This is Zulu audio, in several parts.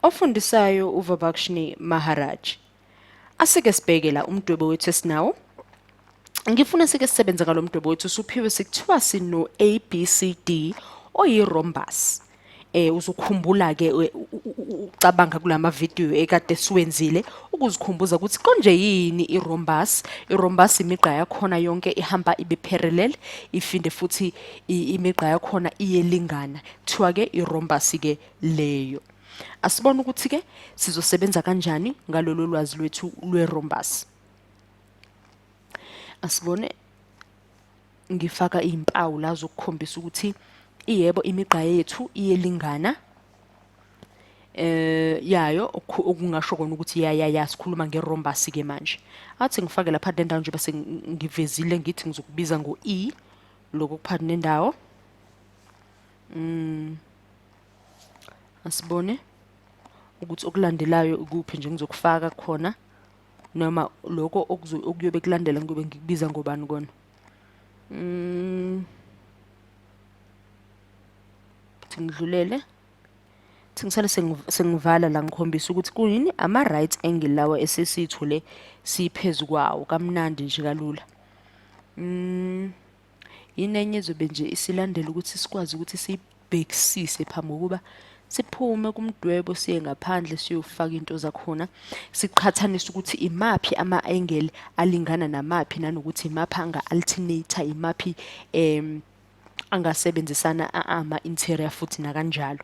Ofundisayo uVabakshni Maharaj. Asike sibheke la umdwebo wethu esinawo. Ngifuna sike sisebenze ngalo mdwebo wethu suphiwe sikuthiwa sino ABCD oyi-rhombus. Uzokhumbula ke ucabanga kulama video ekade siwenzile ukuzikhumbuza ukuthi konje yini i-rhombus. I-rhombus imigqa yakhona yonke ihamba ibe parallel, ifinde futhi imigqa yakhona iyelingana. Kuthiwa ke i-rhombus ke leyo. Asibone ukuthi ke sizosebenza kanjani ngalolu lwazi lwethu lwe-rhombus. Asibone ngifaka izimpawu la zokukhombisa ukuthi iyebo imigqa yethu iyelingana yayo okungasho kona ukuthi sikhuluma nge-rhombus ke manje. Athi ngifake lapha nendawo nje bese ngivezile ngithi ngizokubiza ngo-E lokho kuphatha nendawo. Asibone ukuthi okulandelayo ukuphi nje ngizokufaka khona noma lokho okuyobe kulandela ngobe ngikubiza ngobani kona. Ngidlulele ngisale sengivala la ngikhombisa ukuthi kuyini ama-right angle lawa esesithule siphezulu kwawo kamnandi nje kalula. Yini enye ezobe nje isilandela ukuthi sikwazi ukuthi sibhekisise phambi kokuba siphume kumdwebo siye ngaphandle siyofaka into zakhona, siqhathanise ukuthi imaphi ama-angle alingana namaphi nanokuthi imaphi anga-alternator, imaphi angasebenzisana ama-interior futhi nakanjalo.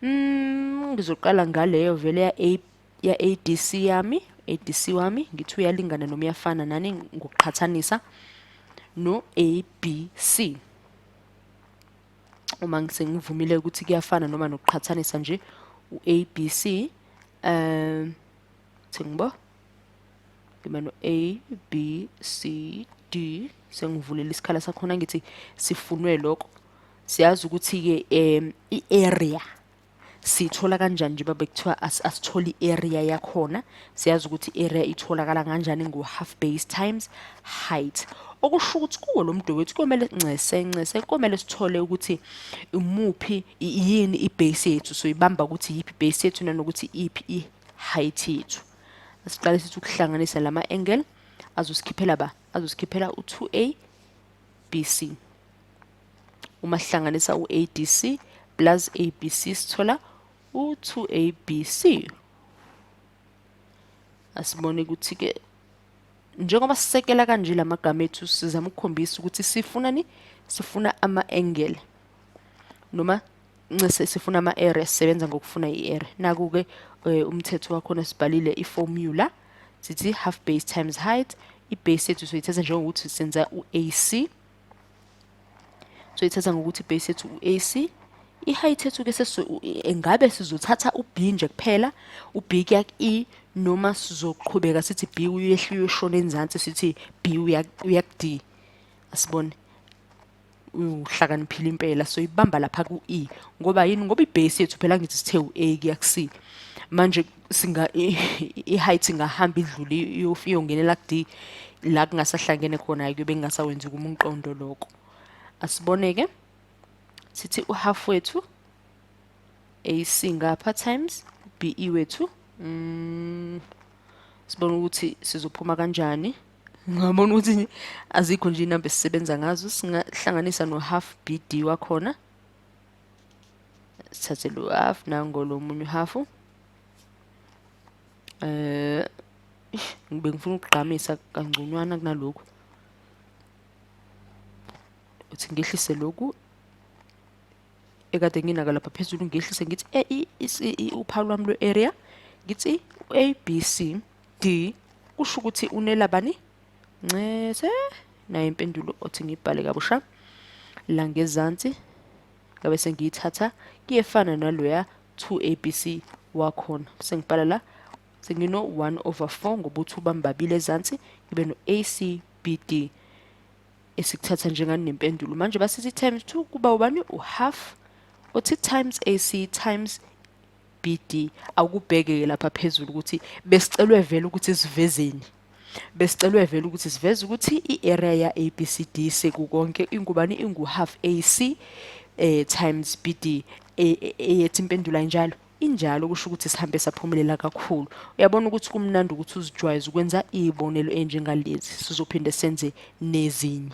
Ngizoqala ngaleyo vele ya ADC yami, ADC wami ngithi uyalingana noma uyafana nani ngokuqhathanisa no ABC. Uma ngisengivumile ukuthi kuyafana noma nokuqhathanisa nje u-ABC ngibona no ABCD sengivulela isikhala sakhona ngithi sifunwe lokho. Siyazi ukuthi ke i-area sithola kanjani nje babekuthiwa asitholi i-area yakhona. Siyazi ukuthi i-area itholakala kanjani ngo-half base times height. Okusho ukuthi kuwo lo mdwebo wethu komele ncese komele sithole ukuthi umuphi yini i-base yethu, so ibamba ukuthi yipi base yethu nanokuthi ipi i-height yethu. Asiqale sithi ukuhlanganisa lama angle azosikhipha u2A BC. Uma sihlanganisa u-ADC plus ABC sithola u2ABC. Asibone ukuthi ke njengoba sisekela kanje lamagama ethu sizama ukukhombisa ukuthi sifuna ama-angle noma sifuna ama-area, sisebenza ngokufuna i-area. Naku ke umthetho wakhona sibhalile i-formula sithi half base times height. I-base yethu soyithatha njengokuthi senza u-AC, soyithatha ngokuthi i-base yethu u-AC. I-height yethu ke engabe sizothatha u-B nje kuphela, u-B kuya ku-E, noma sizoqhubeka sithi B uyehla uyoshona enzansi sithi B uya ku-D. Asibone uhlakaniphile impela, so ibamba lapha ku-E ngoba yini, ngoba i-base yethu phela ngithi sithe u-A kuya ku-C. Manje i-height ingahamba idlule iyongenela ku-D la kungasahlangene khona kuyobe kungasawenzi kumqondo lokho. Asibone ke sithi u-half wethu AC ngapha times BE wethu. Sibone ukuthi sizophuma kanjani. Ngabona ukuthi azikho nje inamba esisebenza ngazo, singahlanganisa no-half BD wakhona. Sithathe lo half nangolo munye half. Ngibe ngifuna ukugqamisa kangconywana kunalokho. Uthi ngehlise lokhu ekade nginaka lapha phezulu ngehlise ngithi uphawu lwami lwe-area ngithi ABCD kusho ukuthi unelabani ncese nayo impendulo othi ngibhale kabusha la ngezansi ngabe sengiyithatha kuyefana naloya 2ABC wakhona. Sengibhala la sengino 1/4 ngoba uthi ubambabili ezansi ngibe no ACBD esikuthatha njengani nempendulo. Manje basithi times 2 kuba ubani u-half othi times AC times BD. Awukubheke lapha phezulu ukuthi besicelwe vele ukuthi sivezeni. Besicelwe vele ukuthi siveze ukuthi i-area ya ABCD sekukonke ingubani ingu half AC times BD. Eyethi impendulo njalo injalo kusho ukuthi sihambe saphumelela kakhulu. Uyabona ukuthi kumnandi ukuthi uzijwayeze ukwenza izibonelo enjengalezi, sizophinde senze nezinye.